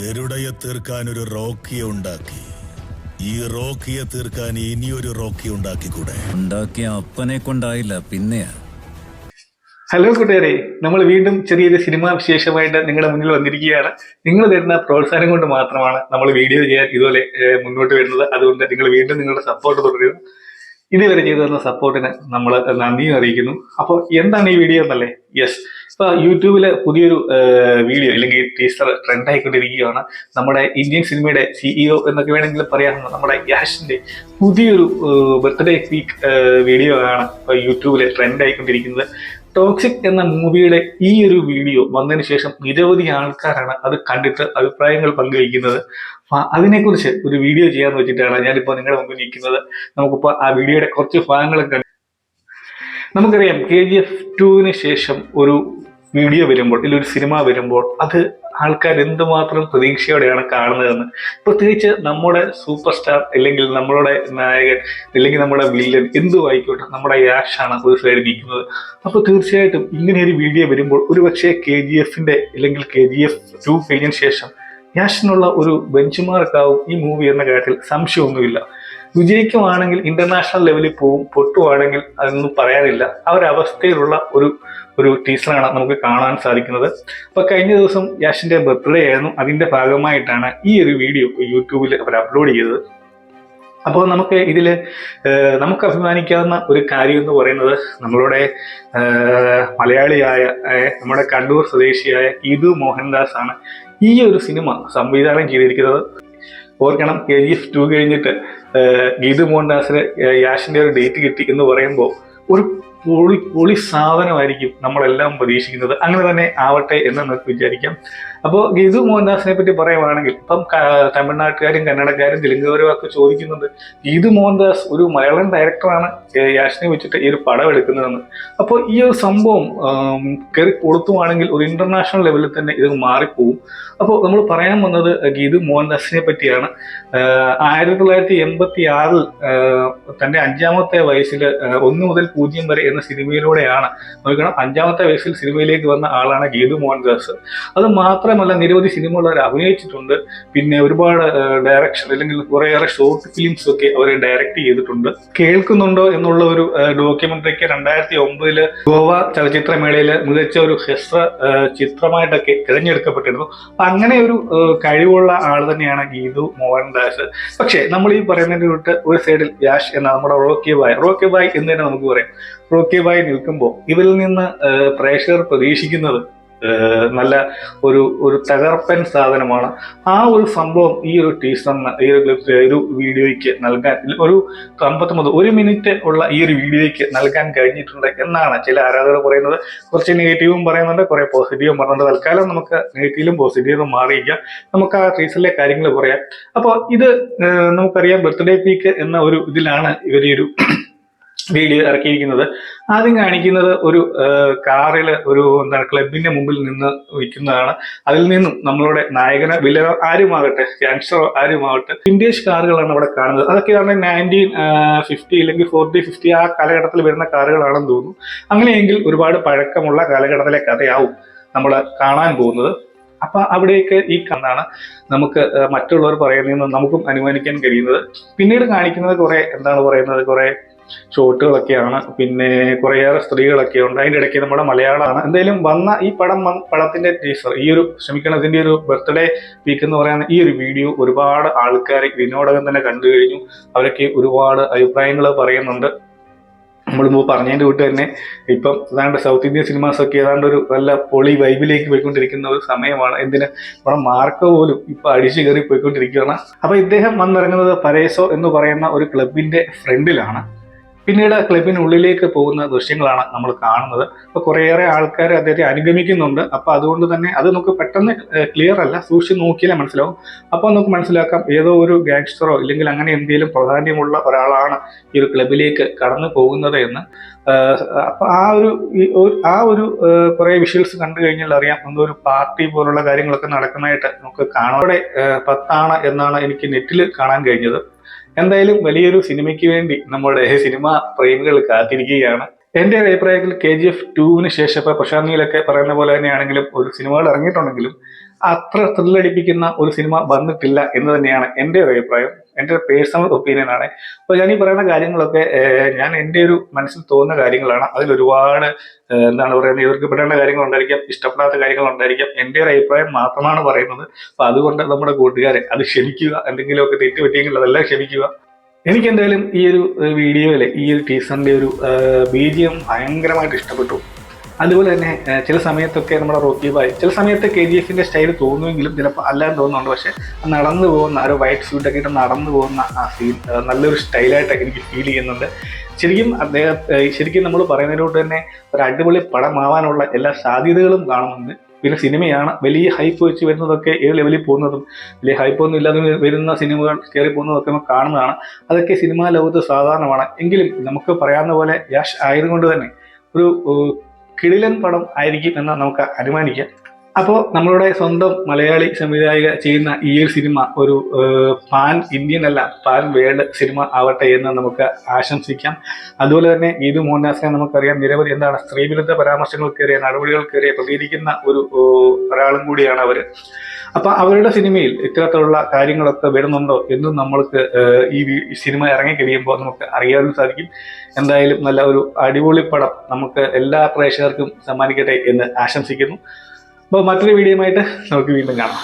ഗരുഡയെ തീർക്കാൻ ഒരു റോക്കിയെ ഉണ്ടാക്കി. ഈ റോക്കിയെ തീർക്കാൻ ഇനിയൊരു റോക്കി ഉണ്ടാക്കിക്കൂടെ? ഉണ്ടാക്കിയ അപ്പനെ കൊണ്ടായില്ല, പിന്നെയാ. ഹലോ കൂട്ടുകാരെ, നമ്മൾ വീണ്ടും ചെറിയൊരു സിനിമാ വിശേഷമായിട്ട് നിങ്ങളുടെ മുന്നിൽ വന്നിരിക്കുകയാണ്. നിങ്ങൾ തരുന്ന പ്രോത്സാഹനം കൊണ്ട് മാത്രമാണ് നമ്മൾ വീഡിയോ ചെയ്യാൻ ഇതുപോലെ മുന്നോട്ട് വരുന്നത്. അതുകൊണ്ട് നിങ്ങൾ വീണ്ടും നിങ്ങളുടെ സപ്പോർട്ട് തുടരുക. ഇതുവരെ ചെയ്തു തന്ന സപ്പോർട്ടിന് നമ്മൾ നന്ദിയും അറിയിക്കുന്നു. അപ്പോൾ എന്താണ് ഈ വീഡിയോ എന്നല്ലേ? യെസ്, ഇപ്പൊ യൂട്യൂബില് പുതിയൊരു വീഡിയോ അല്ലെങ്കിൽ ടീസർ ട്രെൻഡ് ആയിക്കൊണ്ടിരിക്കുകയാണ്. നമ്മുടെ ഇന്ത്യൻ സിനിമയുടെ CEO എന്നൊക്കെ വേണമെങ്കിൽ പറയാവുന്ന നമ്മുടെ യാഷിന്റെ പുതിയൊരു ബർത്ത്ഡേ വീക്ക് വീഡിയോ ആണ് ഇപ്പൊ യൂട്യൂബില് ട്രെൻഡ് ആയിക്കൊണ്ടിരിക്കുന്നത്. ടോക്സിക് എന്ന മൂവിയുടെ ഈ ഒരു വീഡിയോ വന്നതിന് ശേഷം നിരവധി ആൾക്കാരാണ് അത് കണ്ടിട്ട് അഭിപ്രായങ്ങൾ പങ്കുവയ്ക്കുന്നത്. അതിനെക്കുറിച്ച് ഒരു വീഡിയോ ചെയ്യാന്ന് വെച്ചിട്ടാണ് ഞാനിപ്പോൾ നിങ്ങളുടെ മുമ്പിൽ നിൽക്കുന്നത്. നമുക്കിപ്പോൾ ആ വീഡിയോയുടെ കുറച്ച് ഭാഗങ്ങളൊക്കെ നമുക്കറിയാം. KGF 2 ശേഷം ഒരു വീഡിയോ വരുമ്പോൾ അല്ലെങ്കിൽ ഒരു സിനിമ വരുമ്പോൾ അത് ആൾക്കാർ എന്തുമാത്രം പ്രതീക്ഷയോടെയാണ് കാണുന്നതെന്ന്. പ്രത്യേകിച്ച് നമ്മുടെ സൂപ്പർ സ്റ്റാർ അല്ലെങ്കിൽ നമ്മളുടെ നായകൻ അല്ലെങ്കിൽ നമ്മുടെ വില്ലൻ എന്തു ആയിക്കോട്ടെ, നമ്മുടെ യാഷാണ് ഒരു സൈഡിൽ നിൽക്കുന്നത്. അപ്പോൾ തീർച്ചയായിട്ടും ഇങ്ങനെ ഒരു വീഡിയോ വരുമ്പോൾ ഒരുപക്ഷെ KGF അല്ലെങ്കിൽ KGF 2 കഴിഞ്ഞതിന് ശേഷം യാഷിനുള്ള ഒരു ബെഞ്ച് മാർക്കാവും ഈ മൂവി എന്ന കാര്യത്തിൽ സംശയമൊന്നുമില്ല. വിജയിക്കുവാണെങ്കിൽ ഇന്റർനാഷണൽ ലെവലിൽ പോവും, പൊട്ടുവാണെങ്കിൽ അതൊന്നും പറയാനില്ല. ആ ഒരു അവസ്ഥയിലുള്ള ഒരു ടീസറാണ് നമുക്ക് കാണാൻ സാധിക്കുന്നത്. അപ്പൊ കഴിഞ്ഞ ദിവസം യാഷിന്റെ ബർത്ത്ഡേ ആയിരുന്നു. അതിന്റെ ഭാഗമായിട്ടാണ് ഈ ഒരു വീഡിയോ യൂട്യൂബിൽ അവർ അപ്ലോഡ് ചെയ്തത്. അപ്പോൾ നമുക്ക് ഇതില് നമുക്ക് അഭിമാനിക്കാവുന്ന ഒരു കാര്യം എന്ന് പറയുന്നത് നമ്മളുടെ മലയാളിയായ നമ്മുടെ കണ്ണൂർ സ്വദേശിയായ ഗീതു മോഹൻദാസ് ആണ് ഈ ഒരു സിനിമ സംവിധാനം ചെയ്തിരിക്കുന്നത്. ഓർക്കണം, KGF 2 കഴിഞ്ഞിട്ട് ഗീതു മോഹൻദാസിന് യാഷിന്റെ ഒരു ഡേറ്റ് കിട്ടി എന്ന് പറയുമ്പോൾ ഒരു പൊളി സാധനമായിരിക്കും നമ്മളെല്ലാം പ്രതീക്ഷിക്കുന്നത്. അങ്ങനെ തന്നെ ആവട്ടെ എന്ന് നമുക്ക് വിചാരിക്കാം. അപ്പോൾ ഗീതു മോഹൻദാസിനെ പറ്റി പറയുവാണെങ്കിൽ ഇപ്പം തമിഴ്നാട്ടുകാരും കന്നഡക്കാരും തെലുങ്കുകാരും ഒക്കെ ചോദിക്കുന്നുണ്ട്, ഗീതു മോഹൻദാസ് ഒരു മലയാളം ഡയറക്ടറാണ് യാഷിനെ വെച്ചിട്ട് ഈ ഒരു പടം എടുക്കുന്നതെന്ന്. അപ്പോൾ ഈ ഒരു സംഭവം കയറി കൊടുത്തുവാണെങ്കിൽ ഒരു ഇന്റർനാഷണൽ ലെവലിൽ തന്നെ ഇത് മാറിപ്പോവും. അപ്പോൾ നമ്മൾ പറയാൻ വന്നത് ഗീതു മോഹൻദാസിനെ പറ്റിയാണ്. 1986 തന്റെ 5ാമത്തെ വയസ്സിൽ 1 മുതൽ 0 വരെ എന്ന സിനിമയിലൂടെയാണ് നോക്കണം 5ാമത്തെ വയസ്സിൽ സിനിമയിലേക്ക് വന്ന ആളാണ് ഗീതു മോഹൻദാസ്. അത് മാത്രമല്ല നിരവധി സിനിമകൾ അവർ അഭിനയിച്ചിട്ടുണ്ട്. പിന്നെ ഒരുപാട് ഡയറക്ഷൻ അല്ലെങ്കിൽ കുറേയേറെ ഷോർട്ട് ഫിലിംസ് ഒക്കെ അവർ ഡയറക്ട് ചെയ്തിട്ടുണ്ട്. കേൾക്കുന്നുണ്ടോ എന്നുള്ള ഒരു ഡോക്യുമെന്ററിക്ക് 2009 ഗോവ ചലച്ചിത്രമേളയില് മികച്ച ഒരു ഹ്രസ്വ ചിത്രമായിട്ടൊക്കെ തിരഞ്ഞെടുക്കപ്പെട്ടിരുന്നു. അങ്ങനെ ഒരു കഴിവുള്ള ആൾ തന്നെയാണ് ഗീതു മോഹൻദാസ്. പക്ഷേ നമ്മൾ ഈ പറയുന്നതിന്റെ വിട്ട് ഒരു സൈഡിൽ യാഷ് എന്ന നമ്മുടെ റോക്കി ബായ് എന്ന് തന്നെ നമുക്ക് പറയാം. റോക്കി ബായ് നിൽക്കുമ്പോൾ ഇവരിൽ നിന്ന് പ്രേക്ഷകർ പ്രതീക്ഷിക്കുന്നത് നല്ല ഒരു തകർപ്പൻ സാധനമാണ്. ആ ഒരു സംഭവം ഈ ഒരു ടീസറിന് ഈ ഒരു വീഡിയോയ്ക്ക് നൽകാൻ ഒരു 1 മിനിറ്റ് ഉള്ള ഈ ഒരു വീഡിയോയ്ക്ക് നൽകാൻ കഴിഞ്ഞിട്ടുണ്ട് എന്നാണ് ചില ആരാധകർ പറയുന്നത്. കുറച്ച് നെഗറ്റീവും പറയുന്നുണ്ട്, കുറെ പോസിറ്റീവും പറയുന്നുണ്ട്. തൽക്കാലം നമുക്ക് നെഗറ്റീവും പോസിറ്റീവും മാറിയിരിക്കാം. നമുക്ക് ആ ടീസറിലെ കാര്യങ്ങൾ പറയാം. അപ്പോൾ ഇത് നമുക്കറിയാം, ബർത്ത്ഡേ പീക്ക് എന്ന ഒരു ഇതിലാണ് ഇവരൊരു വീഡിയോ ഇറക്കിയിരിക്കുന്നത്. ആദ്യം കാണിക്കുന്നത് ഒരു കാറില് ക്ലബിന്റെ മുമ്പിൽ നിന്ന് വിൽക്കുന്നതാണ്. അതിൽ നിന്നും നമ്മളുടെ നായകന് വില്ലനോ ആരുമാകട്ടെ, ക്യാൻസറോ ആരുമാകട്ടെ, വിന്റേജ് കാറുകളാണ് അവിടെ കാണുന്നത്. അതൊക്കെയാണ് 1950 അല്ലെങ്കിൽ 40-50 ആ കാലഘട്ടത്തിൽ വരുന്ന കാറുകളാണെന്ന് തോന്നുന്നു. അങ്ങനെയെങ്കിൽ ഒരുപാട് പഴക്കമുള്ള കാലഘട്ടത്തിലെ കഥയാവും നമ്മൾ കാണാൻ പോകുന്നത്. അപ്പൊ അവിടേക്ക് ഈ കണ്ണാണ് നമുക്ക് മറ്റുള്ളവർ പറയുന്നതെന്ന് നമുക്കും അനുമാനിക്കാൻ കഴിയുന്നത്. പിന്നീട് കാണിക്കുന്നത് കുറെ ഷോട്ടുകളൊക്കെയാണ്. പിന്നെ കുറേയേറെ സ്ത്രീകളൊക്കെ ഉണ്ട്. അതിൻ്റെ ഇടയ്ക്ക് നമ്മുടെ മലയാളമാണ്. എന്തായാലും വന്ന ഈ പടത്തിന്റെ ടീസർ ഇതിന്റെ ഒരു ബർത്ത്ഡേ വീക്ക് എന്ന് പറയുന്ന ഈ ഒരു വീഡിയോ ഒരുപാട് ആൾക്കാർ ഇതിനോടകം തന്നെ കണ്ടു കഴിഞ്ഞു. അവരൊക്കെ ഒരുപാട് അഭിപ്രായങ്ങൾ പറയുന്നുണ്ട്. നമ്മളിപ്പോൾ പറഞ്ഞതിൻ്റെ കൂട്ട് തന്നെ ഇപ്പം ഏതാണ്ട് സൗത്ത് ഇന്ത്യൻ സിനിമാസ് ഒക്കെ ഏതാണ്ട് ഒരു നല്ല പൊളി വൈബിലേക്ക് പോയിക്കൊണ്ടിരിക്കുന്ന ഒരു സമയമാണ്. നമ്മുടെ മാർക്ക് പോലും ഇപ്പൊ അടിച്ചു കയറി പോയിക്കൊണ്ടിരിക്കുകയാണ്. അപ്പൊ ഇദ്ദേഹം വന്നിറങ്ങുന്നത് പരേസോ എന്ന് പറയുന്ന ഒരു ക്ലബിന്റെ ഫ്രണ്ടിലാണ്. പിന്നീട് ക്ലബിനുള്ളിലേക്ക് പോകുന്ന ദൃശ്യങ്ങളാണ് നമ്മൾ കാണുന്നത്. അപ്പൊ കുറേയേറെ ആൾക്കാർ അദ്ദേഹത്തെ അനുഗമിക്കുന്നുണ്ട്. അപ്പൊ അതുകൊണ്ട് തന്നെ അത് നമുക്ക് പെട്ടെന്ന് ക്ലിയർ അല്ല, സൂക്ഷിച്ച് നോക്കിയാലേ മനസ്സിലാവും. അപ്പൊ നമുക്ക് മനസ്സിലാക്കാം ഏതോ ഒരു ഗാങ്സ്റ്ററോ ഇല്ലെങ്കിൽ അങ്ങനെ എന്തെങ്കിലും പ്രാധാന്യമുള്ള ഒരാളാണ് ഈ ഒരു ക്ലബിലേക്ക് കടന്നു പോകുന്നത് എന്ന്. അപ്പൊ ആ ഒരു കുറെ വിഷ്വൽസ് കണ്ടു കഴിഞ്ഞാൽ അറിയാം, എന്തോ ഒരു പാർട്ടി പോലുള്ള കാര്യങ്ങളൊക്കെ നടക്കുന്നതായിട്ട് നമുക്ക് കാണാം. അവിടെ 10 എന്നാണ് എനിക്ക് നെറ്റിൽ കാണാൻ കഴിഞ്ഞത്. എന്തായാലും വലിയൊരു സിനിമയ്ക്ക് വേണ്ടി നമ്മുടെ സിനിമ പ്രേമികൾ കാത്തിരിക്കുകയാണ്. എന്റെ അഭിപ്രായത്തിൽ KGF 2 ശേഷം ഇപ്പൊ പ്രശാന്ത് നീലൊക്കെ പറയുന്ന പോലെ തന്നെയാണെങ്കിലും ഒരു സിനിമകൾ ഇറങ്ങിയിട്ടുണ്ടെങ്കിലും അത്ര ത്രില്ലടിപ്പിക്കുന്ന ഒരു സിനിമ വന്നിട്ടില്ല എന്ന് തന്നെയാണ് എൻ്റെ ഒരു അഭിപ്രായം, എൻ്റെ പേഴ്സണൽ ഒപ്പീനിയൻ ആണ്. അപ്പോൾ ഞാൻ ഈ പറയുന്ന കാര്യങ്ങളൊക്കെ ഞാൻ എൻ്റെ ഒരു മനസ്സിൽ തോന്നുന്ന കാര്യങ്ങളാണ്. അതിലൊരുപാട് എന്താണ് പറയുന്നത്, എതിർക്കപ്പെടേണ്ട കാര്യങ്ങളുണ്ടായിരിക്കാം, ഇഷ്ടപ്പെടാത്ത കാര്യങ്ങളുണ്ടായിരിക്കാം. എൻ്റെ ഒരു അഭിപ്രായം മാത്രമാണ് പറയുന്നത്. അപ്പോൾ അതുകൊണ്ട് നമ്മുടെ കൂട്ടുകാരെ അത് ക്ഷമിക്കുക, എന്തെങ്കിലുമൊക്കെ തെറ്റ് പറ്റിയെങ്കിൽ അതെല്ലാം ക്ഷമിക്കുക. എനിക്ക് എന്തായാലും ഈ ഒരു വീഡിയോയിലെ ഈ ഒരു ടീസറിൻ്റെ ഒരു BGM ഭയങ്കരമായിട്ട് ഇഷ്ടപ്പെട്ടു. അതുപോലെ തന്നെ ചില സമയത്തൊക്കെ നമ്മുടെ റോക്കി ബായ് ചില സമയത്ത് KGF-ന്റെ സ്റ്റൈൽ തോന്നുമെങ്കിലും ചിലപ്പോൾ അല്ലാന്ന് തോന്നുന്നുണ്ട്. പക്ഷെ നടന്നു പോകുന്ന ഒരു വൈറ്റ് സ്യൂട്ടൊക്കെ ഇട്ട് നടന്നു പോകുന്ന ആ സീൻ നല്ലൊരു സ്റ്റൈലായിട്ട് എനിക്ക് ഫീൽ ചെയ്യുന്നുണ്ട്. ശരിക്കും നമ്മൾ പറയുന്നതിലോട്ട് തന്നെ ഒരു അടിപൊളി പടമാവാനുള്ള എല്ലാ സാധ്യതകളും കാണുന്നുണ്ട്. പിന്നെ സിനിമയാണ്, വലിയ ഹൈപ്പ് വെച്ച് വരുന്നതൊക്കെ ഏത് ലെവലിൽ പോകുന്നതും വലിയ ഹൈപ്പൊന്നും ഇല്ലാതെ വരുന്ന സിനിമകൾ കയറി പോകുന്നതൊക്കെ നമുക്ക് കാണുന്നതാണ്. അതൊക്കെ സിനിമാ ലോകത്ത് സാധാരണമാണ്. എങ്കിലും നമുക്ക് പറയാവുന്ന പോലെ യാഷ് ആയതുകൊണ്ട് തന്നെ ഒരു കിടിലൻ പടം ആയിരിക്കും എന്ന് നമുക്ക് അനുമാനിക്കാം. അപ്പോൾ നമ്മളുടെ സ്വന്തം മലയാളി സംവിധായക ചെയ്യുന്ന ഈ ഒരു സിനിമ ഒരു പാൻ ഇന്ത്യൻ അല്ല, പാൻ വേൾഡ് സിനിമ ആവട്ടെ എന്ന് നമുക്ക് ആശംസിക്കാം. അതുപോലെ തന്നെ ഗീതു മോഹൻദാസിനെ നമുക്കറിയാം, നിരവധി സ്ത്രീവിരുദ്ധ പരാമർശങ്ങൾക്കേറിയ നടപടികൾക്കേറിയ പ്രതികരിക്കുന്ന ഒരാളും കൂടിയാണ് അവർ. അപ്പം അവരുടെ സിനിമയിൽ ഇത്തരത്തിലുള്ള കാര്യങ്ങളൊക്കെ വരുന്നുണ്ടോ എന്നും നമ്മൾക്ക് ഈ സിനിമ ഇറങ്ങിക്കഴിയുമ്പോൾ നമുക്ക് അറിയാനും സാധിക്കും. എന്തായാലും നല്ല ഒരു അടിപൊളി പടം നമുക്ക് എല്ലാ പ്രേക്ഷകർക്കും സമ്മാനിക്കട്ടെ എന്ന് ആശംസിക്കുന്നു. അപ്പോൾ മറ്റൊരു വീഡിയോയുമായിട്ട് നമുക്ക് വീണ്ടും കാണാം.